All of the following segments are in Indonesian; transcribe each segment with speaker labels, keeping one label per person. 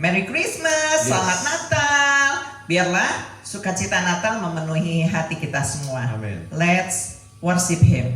Speaker 1: Merry Christmas, Selamat Natal. Biarlah sukacita Natal memenuhi hati kita semua.
Speaker 2: Amin.
Speaker 1: Let's worship Him.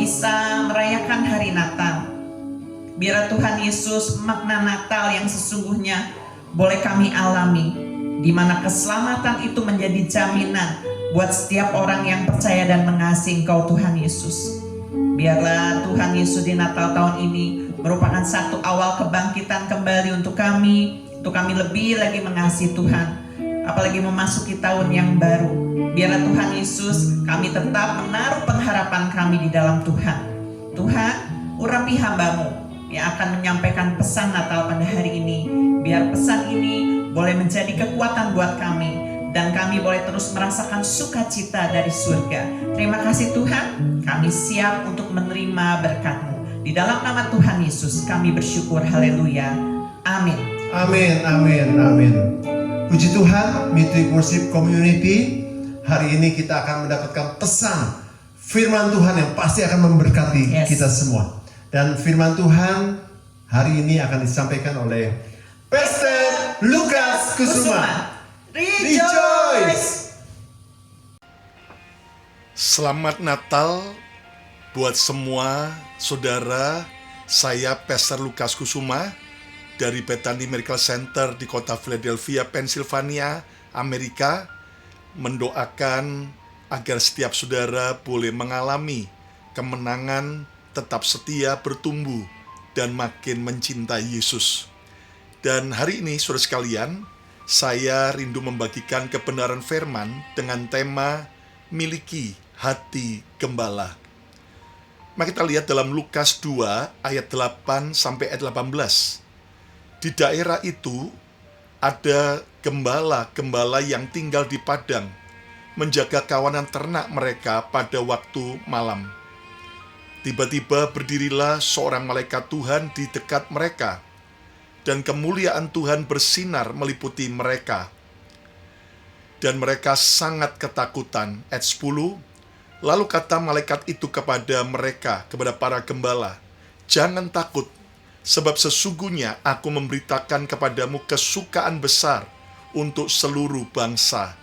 Speaker 1: bisa merayakan hari Natal. Biar Tuhan Yesus makna Natal yang sesungguhnya boleh kami alami, di mana keselamatan itu menjadi jaminan buat setiap orang yang percaya dan mengasihi Engkau Tuhan Yesus. Biarlah Tuhan Yesus di Natal tahun ini merupakan satu awal kebangkitan kembali untuk kami lebih lagi mengasihi Tuhan, apalagi memasuki tahun yang baru. Biarlah Tuhan Yesus, kami tetap menaruh pengharapan kami di dalam Tuhan. Tuhan, urapi hamba-Mu yang akan menyampaikan pesan Natal pada hari ini. Biar pesan ini boleh menjadi kekuatan buat kami, dan kami boleh terus merasakan sukacita dari surga. Terima kasih Tuhan, kami siap untuk menerima berkat-Mu. Di dalam nama Tuhan Yesus kami bersyukur, haleluya, amin.
Speaker 2: Amin, amin, amin. Puji Tuhan, Midweek Worship Community. Hari ini kita akan mendapatkan pesan firman Tuhan yang pasti akan memberkati kita semua. Dan firman Tuhan hari ini akan disampaikan oleh Pastor Lukas Kusuma. Rejoice!
Speaker 3: Selamat Natal buat semua saudara. Saya Pastor Lukas Kusuma dari Bethany Miracle Center di kota Philadelphia, Pennsylvania, Amerika, mendoakan agar setiap saudara boleh mengalami kemenangan, tetap setia, bertumbuh, dan makin mencintai Yesus. Dan hari ini, saudara sekalian, saya rindu membagikan kebenaran firman dengan tema miliki hati gembala. Mari kita lihat dalam Lukas 2 ayat 8 sampai ayat 18. Di daerah itu ada gembala-gembala yang tinggal di padang, menjaga kawanan ternak mereka pada waktu malam. Tiba-tiba berdirilah seorang malaikat Tuhan di dekat mereka, dan kemuliaan Tuhan bersinar meliputi mereka. Dan mereka sangat ketakutan. Ayat 10, lalu kata malaikat itu kepada mereka, kepada para gembala, "Jangan takut, sebab sesungguhnya aku memberitakan kepadamu kesukaan besar untuk seluruh bangsa.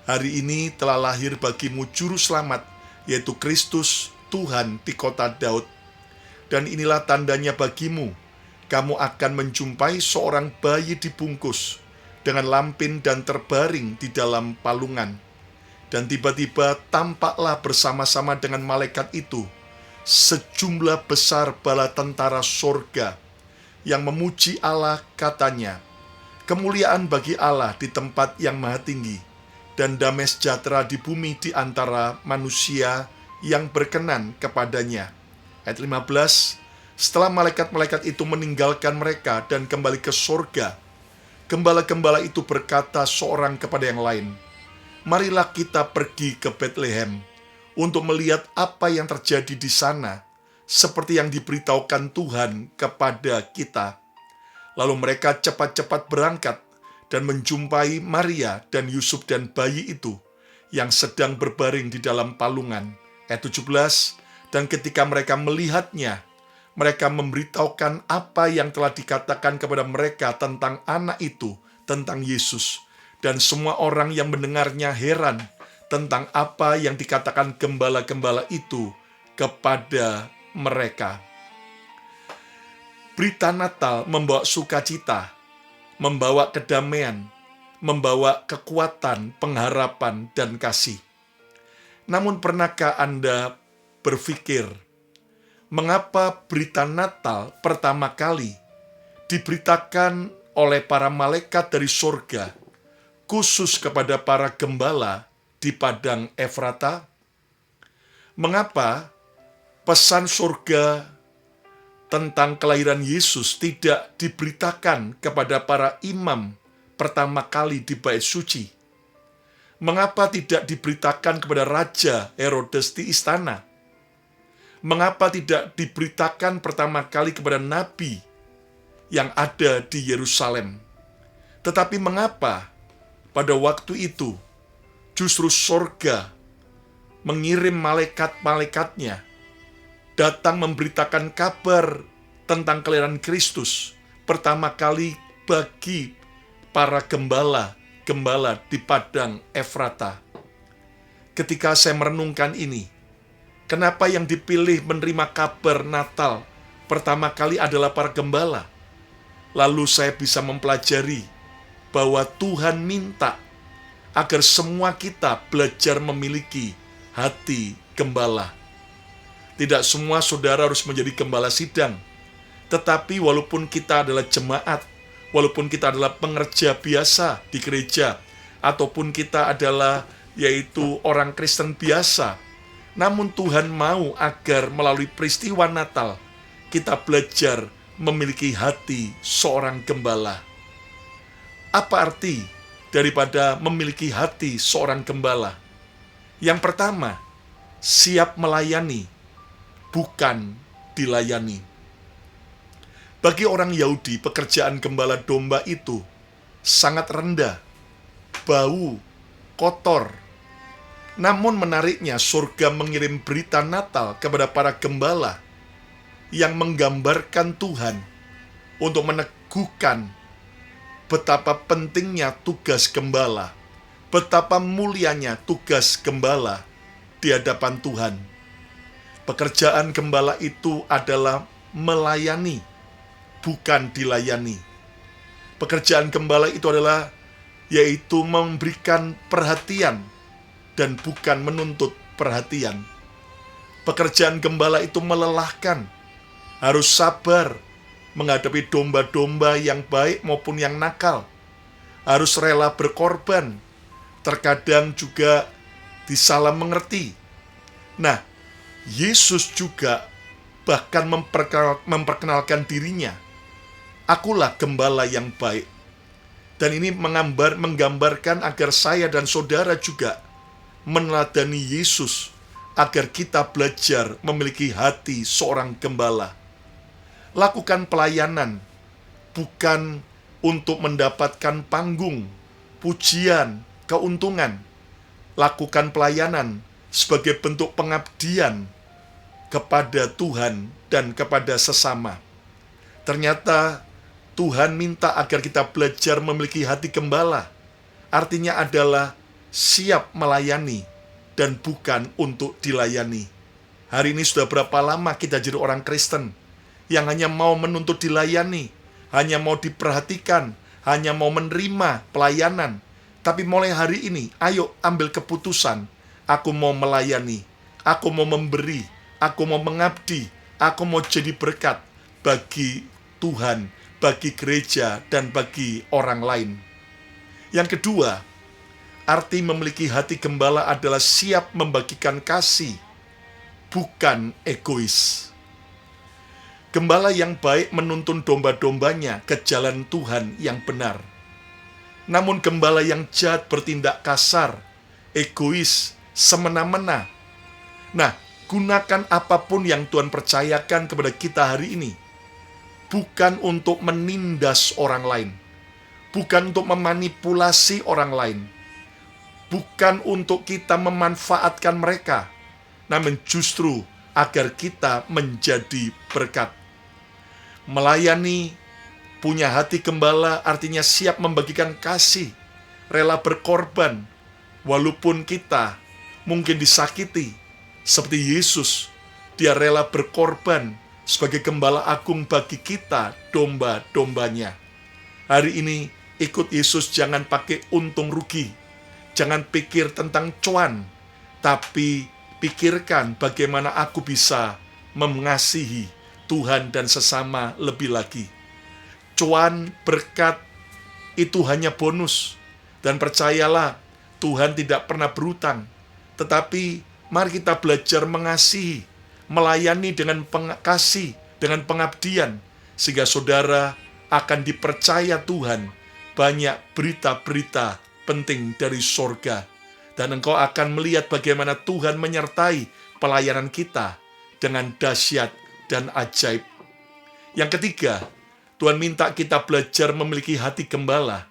Speaker 3: Hari ini telah lahir bagimu juru selamat, yaitu Kristus Tuhan di kota Daud. Dan inilah tandanya bagimu, kamu akan menjumpai seorang bayi dibungkus dengan lampin dan terbaring di dalam palungan. Dan tiba-tiba tampaklah bersama-sama dengan malaikat itu sejumlah besar bala tentara sorga yang memuji Allah, katanya, kemuliaan bagi Allah di tempat yang maha tinggi, dan damai sejahtera di bumi di antara manusia yang berkenan kepadanya." Ayat 15, setelah malaikat-malaikat itu meninggalkan mereka dan kembali ke sorga, gembala-gembala itu berkata seorang kepada yang lain, "Marilah kita pergi ke Bethlehem untuk melihat apa yang terjadi di sana, seperti yang diberitahukan Tuhan kepada kita." Lalu mereka cepat-cepat berangkat dan menjumpai Maria dan Yusuf dan bayi itu yang sedang berbaring di dalam palungan. Ayat 17, dan ketika mereka melihatnya, mereka memberitahukan apa yang telah dikatakan kepada mereka tentang anak itu, tentang Yesus. Dan semua orang yang mendengarnya heran tentang apa yang dikatakan gembala-gembala itu kepada mereka. Berita Natal membawa sukacita, membawa kedamaian, membawa kekuatan, pengharapan, dan kasih. Namun pernahkah Anda berpikir, mengapa berita Natal pertama kali diberitakan oleh para malaikat dari sorga, khusus kepada para gembala di padang Efrata? Mengapa pesan sorga tentang kelahiran Yesus tidak diberitakan kepada para imam pertama kali di bait suci? Mengapa tidak diberitakan kepada Raja Herodes di istana? Mengapa tidak diberitakan pertama kali kepada nabi yang ada di Yerusalem? Tetapi mengapa pada waktu itu justru sorga mengirim malaikat-malaikatnya datang memberitakan kabar tentang kelahiran Kristus pertama kali bagi para gembala di padang Efrata? Ketika saya merenungkan ini, Kenapa yang dipilih menerima kabar Natal pertama kali adalah para gembala? Lalu saya bisa mempelajari bahwa Tuhan minta agar semua kita belajar memiliki hati gembala. Tidak semua saudara harus menjadi gembala sidang, tetapi walaupun kita adalah jemaat, walaupun kita adalah pengerja biasa di gereja, ataupun kita adalah yaitu orang Kristen biasa, namun Tuhan mau agar melalui peristiwa Natal kita belajar memiliki hati seorang gembala. Apa arti daripada memiliki hati seorang gembala? Yang pertama, siap melayani, bukan dilayani. Bagi orang Yahudi, pekerjaan gembala domba itu sangat rendah, bau, kotor. Namun menariknya, surga mengirim berita Natal kepada para gembala yang menggambarkan Tuhan untuk meneguhkan betapa pentingnya tugas gembala, betapa mulianya tugas gembala di hadapan Tuhan. Pekerjaan gembala itu adalah melayani, bukan dilayani. Pekerjaan gembala itu adalah yaitu memberikan perhatian dan bukan menuntut perhatian. Pekerjaan gembala itu melelahkan, harus sabar menghadapi domba-domba yang baik maupun yang nakal, harus rela berkorban, terkadang juga disalah mengerti. Nah, Yesus juga bahkan memperkenalkan dirinya, akulah gembala yang baik. Dan ini menggambarkan agar saya dan saudara juga meneladani Yesus, agar kita belajar memiliki hati seorang gembala. Lakukan pelayanan, bukan untuk mendapatkan panggung, pujian, keuntungan. Lakukan pelayanan sebagai bentuk pengabdian kepada Tuhan dan kepada sesama. Ternyata Tuhan minta agar kita belajar memiliki hati gembala. Artinya adalah siap melayani dan bukan untuk dilayani. Hari ini sudah berapa lama kita jadi orang Kristen yang hanya mau menuntut dilayani, hanya mau diperhatikan, hanya mau menerima pelayanan. Tapi mulai hari ini, ayo ambil keputusan. Aku mau melayani, aku mau memberi, aku mau mengabdi, aku mau jadi berkat bagi Tuhan, bagi gereja, dan bagi orang lain. Yang kedua, arti memiliki hati gembala adalah siap membagikan kasih, bukan egois. Gembala yang baik menuntun domba-dombanya ke jalan Tuhan yang benar. Namun gembala yang jahat bertindak kasar, egois, semena-mena. Nah, gunakan apapun yang Tuhan percayakan kepada kita hari ini, bukan untuk menindas orang lain, bukan untuk memanipulasi orang lain, bukan untuk kita memanfaatkan mereka, namun justru agar kita menjadi berkat. Melayani, punya hati gembala artinya siap membagikan kasih, rela berkorban, walaupun kita mungkin disakiti. Seperti Yesus, dia rela berkorban sebagai gembala agung bagi kita, domba-dombanya. Hari ini, ikut Yesus jangan pakai untung rugi. Jangan pikir tentang cuan, tapi pikirkan bagaimana aku bisa mengasihi Tuhan dan sesama lebih lagi. Cuan, berkat, itu hanya bonus. Dan percayalah, Tuhan tidak pernah berutang. Tetapi mari kita belajar mengasihi, melayani dengan kasih, dengan pengabdian, sehingga saudara akan dipercaya Tuhan banyak berita-berita penting dari sorga. Dan engkau akan melihat bagaimana Tuhan menyertai pelayanan kita dengan dahsyat dan ajaib. Yang ketiga, Tuhan minta kita belajar memiliki hati gembala.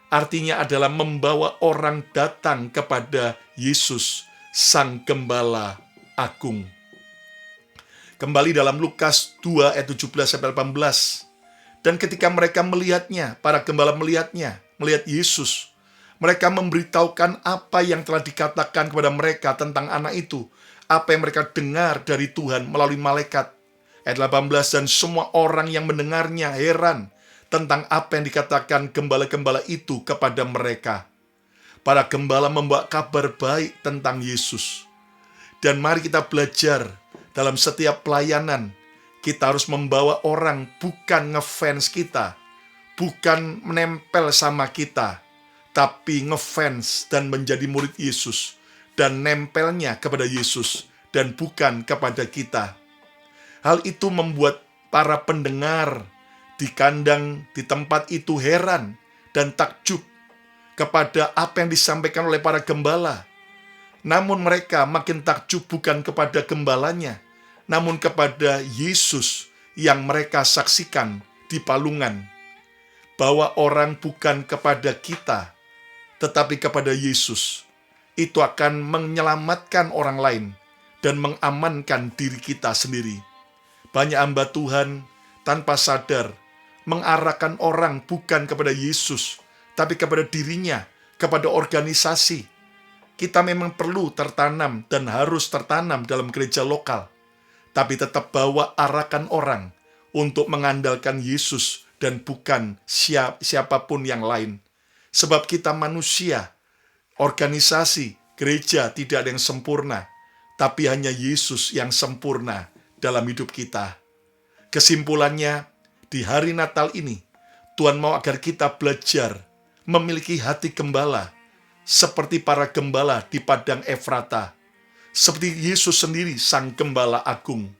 Speaker 3: Artinya adalah membawa orang datang kepada Yesus, Sang Gembala Agung. Kembali dalam Lukas 2 ayat 17-18. Dan ketika mereka melihatnya, para gembala melihatnya, melihat Yesus, mereka memberitahukan apa yang telah dikatakan kepada mereka tentang anak itu. apa yang mereka dengar dari Tuhan melalui malaikat. Ayat 18, dan semua orang yang mendengarnya heran tentang apa yang dikatakan gembala-gembala itu kepada mereka. Para gembala membawa kabar baik tentang Yesus. Dan mari kita belajar dalam setiap pelayanan, kita harus membawa orang bukan ngefans kita, bukan menempel sama kita, tapi ngefans dan menjadi murid Yesus, dan nempelnya kepada Yesus, dan bukan kepada kita. Hal itu membuat para pendengar di kandang di tempat itu heran dan takjub kepada apa yang disampaikan oleh para gembala. Namun mereka makin takjub bukan kepada gembalanya, namun kepada Yesus yang mereka saksikan di palungan. Bahwa orang bukan kepada kita, tetapi kepada Yesus. Itu akan menyelamatkan orang lain dan mengamankan diri kita sendiri. Banyak hamba Tuhan tanpa sadar mengarahkan orang bukan kepada Yesus, tapi kepada dirinya, kepada organisasi. Kita memang perlu tertanam dan harus tertanam dalam gereja lokal, tapi tetap bawa arahkan orang untuk mengandalkan Yesus dan bukan siapapun yang lain. Sebab kita manusia, organisasi, gereja tidak ada yang sempurna, tapi hanya Yesus yang sempurna dalam hidup kita. Kesimpulannya, di hari Natal ini, Tuhan mau agar kita belajar memiliki hati gembala, seperti para gembala di padang Efrata, seperti Yesus sendiri sang gembala agung.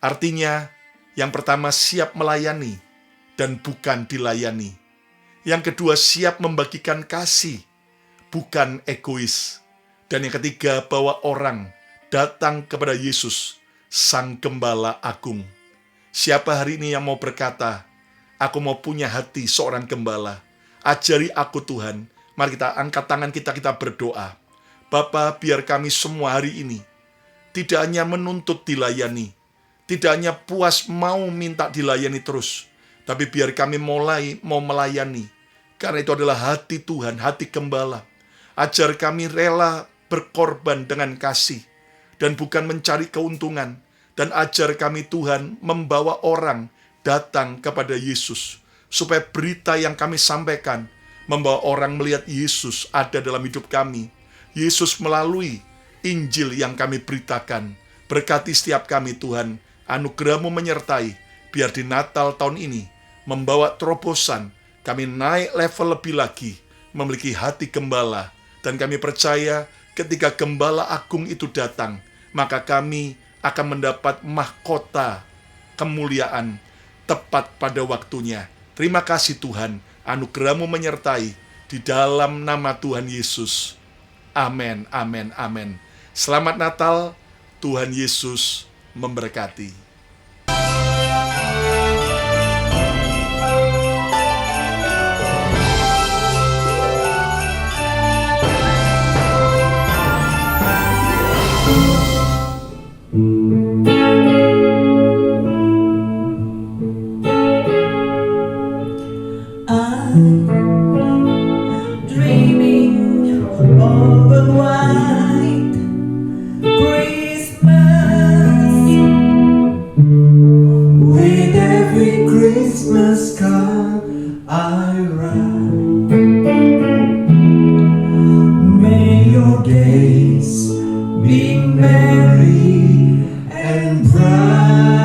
Speaker 3: Artinya, yang pertama siap melayani dan bukan dilayani. Yang kedua siap membagikan kasih, bukan egois. Dan yang ketiga, bawa orang datang kepada Yesus, sang gembala agung. Siapa hari ini yang mau berkata, aku mau punya hati seorang gembala, ajari aku Tuhan. Mari kita angkat tangan kita berdoa. Bapa, biar kami semua hari ini tidak hanya menuntut dilayani, tidak hanya puas mau minta dilayani terus, tapi biar kami mulai mau melayani, karena itu adalah hati Tuhan, hati gembala. Ajar kami rela berkorban dengan kasih, dan bukan mencari keuntungan, dan ajar kami Tuhan membawa orang datang kepada Yesus, supaya berita yang kami sampaikan membawa orang melihat Yesus ada dalam hidup kami. Yesus melalui Injil yang kami beritakan. Berkati setiap kami Tuhan, anugerah-Mu menyertai, biar di Natal tahun ini membawa terobosan, kami naik level lebih lagi, memiliki hati gembala, dan kami percaya ketika gembala agung itu datang, maka kami akan mendapat mahkota kemuliaan tepat pada waktunya. Terima kasih Tuhan, anugerah-Mu menyertai, di dalam nama Tuhan Yesus. Amin, amin, amin. Selamat Natal, Tuhan Yesus memberkati.
Speaker 1: Dreaming of a white Christmas.
Speaker 2: With every Christmas card I write, may your days be merry and bright,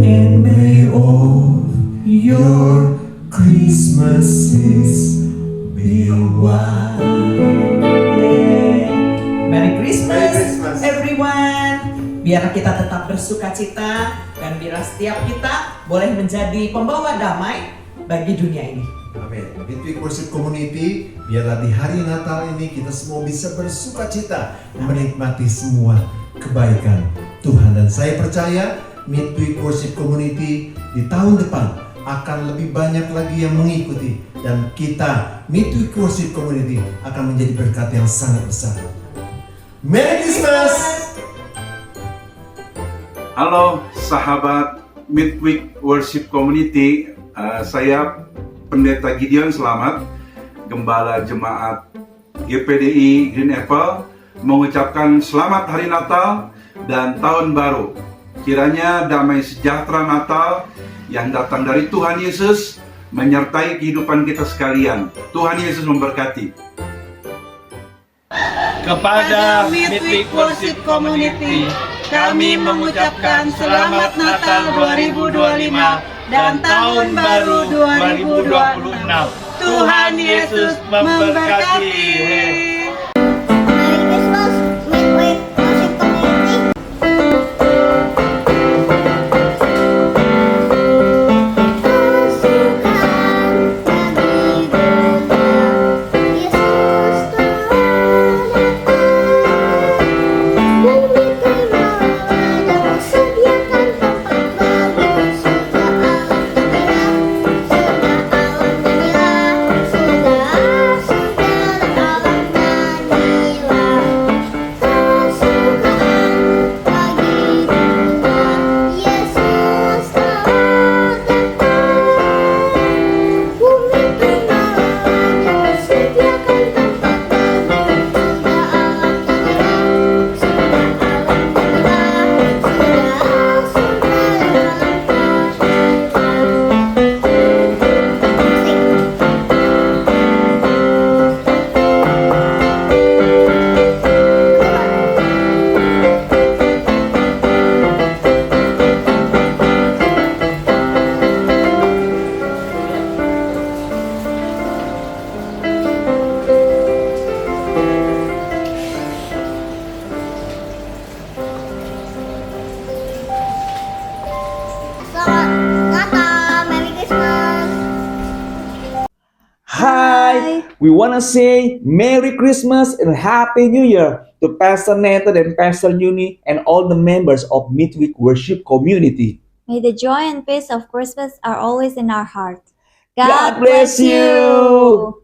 Speaker 2: and may all your Christmases be white.
Speaker 1: Merry Christmas,
Speaker 2: Merry Christmas.
Speaker 1: everyone. Biar kita tetap bersuka cita dan biar setiap kita boleh menjadi pembawa damai bagi dunia ini.
Speaker 2: Amin. Midweek Worship Community, biarlah di hari Natal ini kita semua bisa bersuka cita menikmati semua kebaikan Tuhan. Dan saya percaya Midweek Worship Community di tahun depan akan lebih banyak lagi yang mengikuti, dan kita Midweek Worship Community akan menjadi berkat yang sangat besar. Merry Christmas!
Speaker 4: Halo sahabat Midweek Worship Community, saya Pendeta Gideon Selamat, Gembala Jemaat GPDI Green Apple mengucapkan selamat Hari Natal dan Tahun Baru. Kiranya damai sejahtera Natal yang datang dari Tuhan Yesus menyertai kehidupan kita sekalian. Tuhan Yesus memberkati.
Speaker 5: Kepada Midweek Worship Community, kami mengucapkan Selamat Natal 2025 dan Tahun Baru 2026. Tuhan Yesus memberkati.
Speaker 6: Hi, we want to say Merry Christmas and Happy New Year to Pastor Nathan and Pastor Yuni and all the members of Midweek Worship Community.
Speaker 7: May the joy and peace of Christmas are always in our heart.
Speaker 6: God bless you.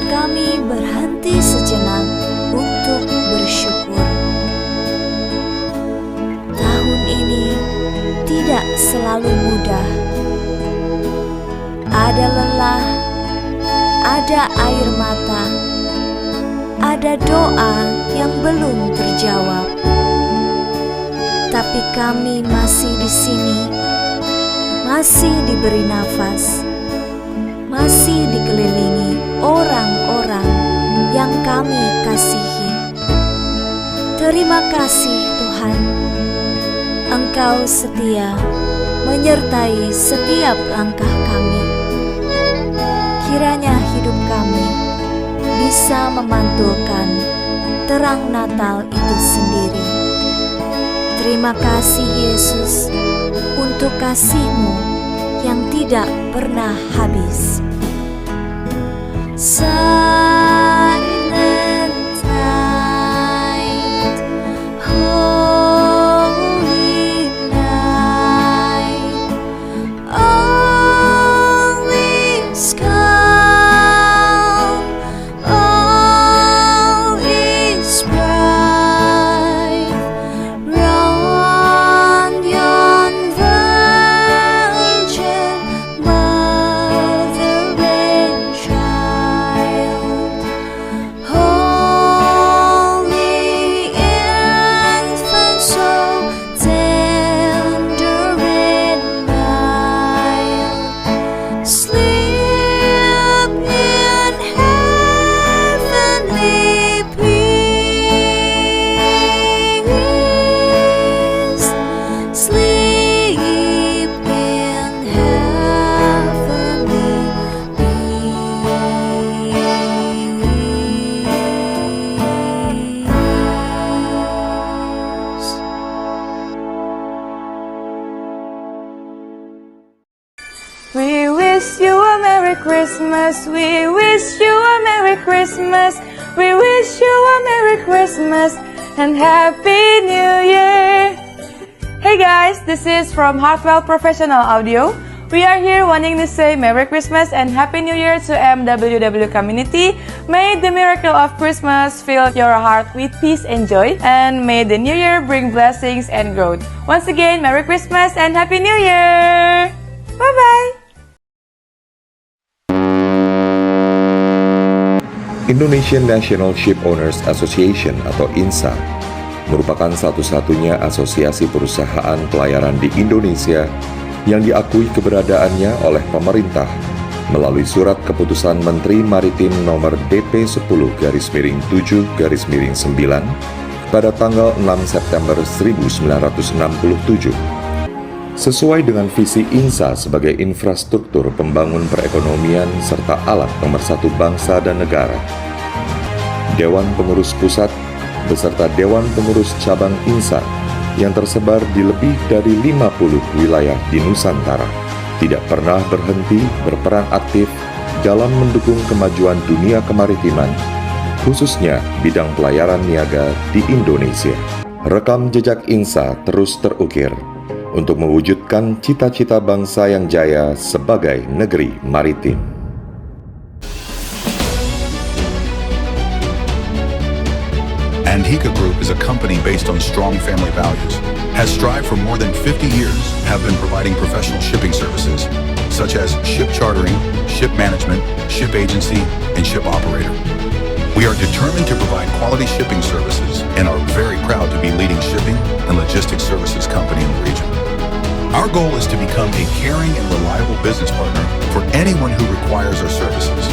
Speaker 7: Kami berhenti sejenak untuk bersyukur. Tahun ini tidak selalu mudah. Ada lelah, ada air mata, ada doa yang belum terjawab. Tapi kami masih di sini, masih diberi nafas, masih dikelilingi orang-orang yang kami kasihi. Terima kasih Tuhan, Engkau setia menyertai setiap langkah kami. Kiranya hidup kami bisa memantulkan terang Natal itu sendiri. Terima kasih Yesus untuk kasih-Mu yang tidak pernah habis. Silent night, holy night, all is calm, all is bright, round yon virgin mother.
Speaker 8: wish you a Merry Christmas. We wish you a Merry Christmas. We wish you a Merry Christmas and Happy New Year. Hey guys, this is from Heartwell Professional Audio. We are here wanting to say Merry Christmas and Happy New Year to MWW community. May the miracle of Christmas fill your heart with peace and joy, and may the New Year bring blessings and growth. Once again, Merry Christmas and Happy New Year! Bye-bye!
Speaker 9: Indonesian National Ship Owners Association atau INSA merupakan satu-satunya asosiasi perusahaan pelayaran di Indonesia yang diakui keberadaannya oleh pemerintah melalui surat keputusan Menteri Maritim nomor DP10-7-9 pada tanggal 6 September 1967. Sesuai dengan visi INSA sebagai infrastruktur pembangun perekonomian serta alat nomor satu bangsa dan negara, Dewan Pengurus Pusat beserta Dewan Pengurus Cabang INSA yang tersebar di lebih dari 50 wilayah di Nusantara tidak pernah berhenti berperan aktif dalam mendukung kemajuan dunia kemaritiman, khususnya bidang pelayaran niaga di Indonesia. Rekam jejak INSA terus terukir untuk mewujudkan cita-cita bangsa yang jaya sebagai negeri maritim.
Speaker 10: Andhika Group is a company based on strong family values, has strived for more than 50 years, have been providing professional shipping services, such as ship chartering, ship management, ship agency, and ship operator. We are determined to provide quality shipping services and are very proud to be leading shipping and logistics services company in the region. Our goal is to become a caring and reliable business partner for anyone who requires our services.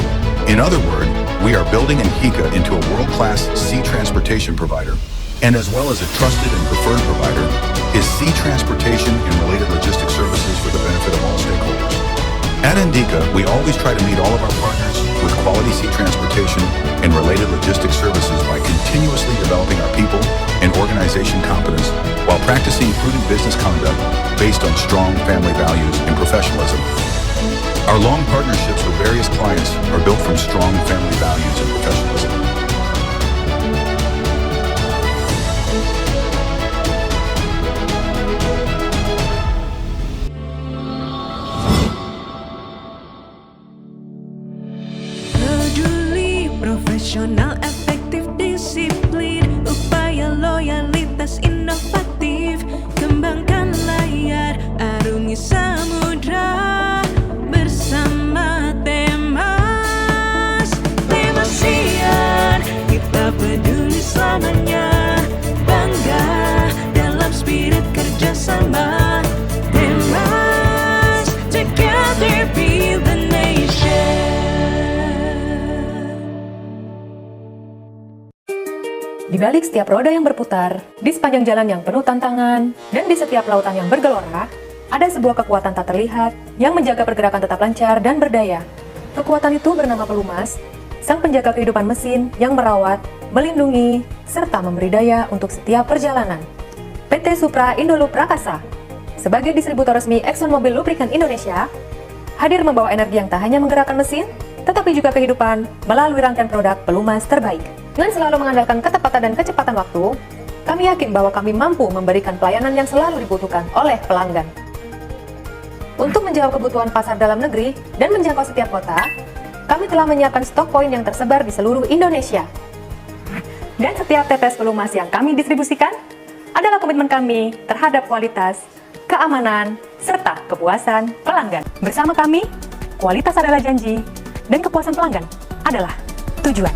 Speaker 10: In other words, we are building Andhika into a world-class sea transportation provider, and as well as a trusted and preferred provider is sea transportation and related logistics services for the benefit of all stakeholders. At Andhika, we always try to meet all of our partners with quality sea transportation and related logistics services by continuously developing our people and organization competence while practicing prudent business conduct based on strong family values and professionalism. Our long partnerships with various clients are built from strong family values and professionalism.
Speaker 8: Peduli, profesional, efektif, disiplin, upaya loyalitas inovatif, kembangkan layar, arungi samudra. Bersama Temas kita peduli selamanya, bangga dalam spirit kerjasama. Temas, together build the nation. Di balik setiap roda yang berputar, di sepanjang jalan yang penuh tantangan, dan di setiap lautan yang bergelora, ada sebuah kekuatan tak terlihat yang menjaga pergerakan tetap lancar dan berdaya. Kekuatan itu bernama pelumas, sang penjaga kehidupan mesin yang merawat, melindungi, serta memberi daya untuk setiap perjalanan. PT Supra Indolup Prakasa, sebagai distributor resmi ExxonMobil Lubricant Indonesia, hadir membawa energi yang tak hanya menggerakkan mesin, tetapi juga kehidupan melalui rangkaian produk pelumas terbaik. Dengan selalu mengandalkan ketepatan dan kecepatan waktu, kami yakin bahwa kami mampu memberikan pelayanan yang selalu dibutuhkan oleh pelanggan. Untuk menjawab kebutuhan pasar dalam negeri dan menjangkau setiap kota, kami telah menyiapkan stok poin yang tersebar di seluruh Indonesia. Dan setiap tetes pelumas yang kami distribusikan adalah komitmen kami terhadap kualitas, keamanan, serta kepuasan pelanggan. Bersama kami, kualitas adalah janji dan kepuasan pelanggan adalah tujuan.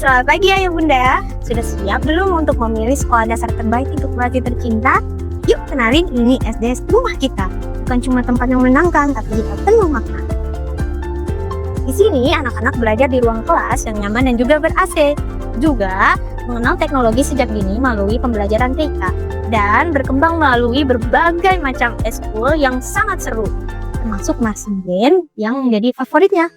Speaker 11: Selamat pagi Ayah Bunda. Sudah siap belum untuk memilih sekolah dasar terbaik untuk pelatih tercinta? Yuk kenalin, ini SD rumah kita. Bukan cuma tempat yang menyenangkan, tapi juga penuh makna. Di sini anak-anak belajar di ruang kelas yang nyaman dan juga ber-AC. Juga mengenal teknologi sejak dini melalui pembelajaran TK dan berkembang melalui berbagai macam eskul yang sangat seru, termasuk Mas Ben yang menjadi favoritnya.